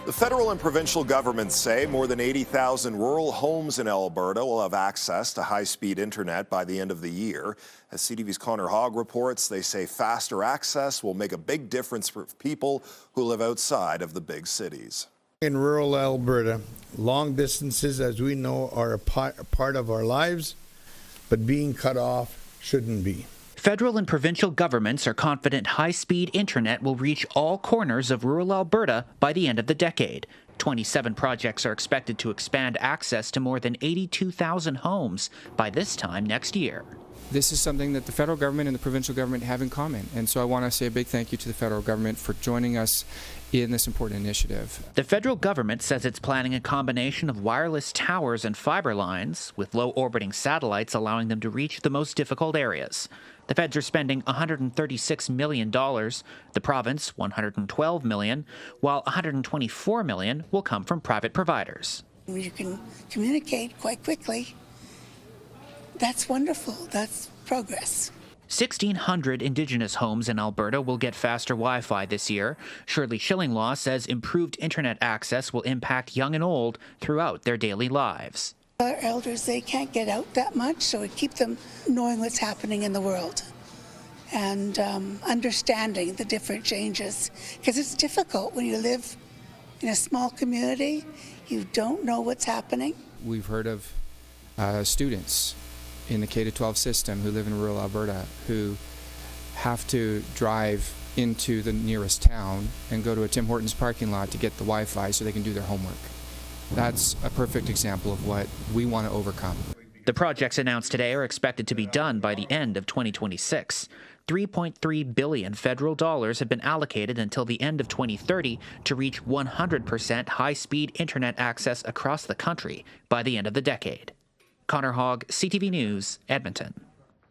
The federal and provincial governments say more than 80,000 rural homes in Alberta will have access to high-speed internet by the end of the year. As CTV's Connor Hogg reports, they say faster access will make a big difference for people who live outside of the big cities. In rural Alberta, long distances, as we know, are a part of our lives, but being cut off shouldn't be. Federal and provincial governments are confident high-speed internet will reach all corners of rural Alberta by the end of the decade. 27 projects are expected to expand access to more than 82,000 homes by this time next year. This is something that the federal government and the provincial government have in common, and so I want to say a big thank you to the federal government for joining us in this important initiative. The federal government says it's planning a combination of wireless towers and fiber lines, with low-orbiting satellites allowing them to reach the most difficult areas. The feds are spending $136 million, the province $112 million, while $124 million will come from private providers. You can communicate quite quickly. That's wonderful. That's progress. 1,600 Indigenous homes in Alberta will get faster Wi-Fi this year. Shirley Schillinglaw says improved internet access will impact young and old throughout their daily lives. Our elders, they can't get out that much, so we keep them knowing what's happening in the world and understanding the different changes. Because it's difficult when you live in a small community, you don't know what's happening. We've heard of students in the K-12 system who live in rural Alberta who have to drive into the nearest town and go to a Tim Hortons parking lot to get the Wi-Fi so they can do their homework. That's a perfect example of what we want to overcome. The projects announced today are expected to be done by the end of 2026. $3.3 billion federal dollars have been allocated until the end of 2030 to reach 100% high-speed internet access across the country by the end of the decade. Connor Hogg, CTV News, Edmonton.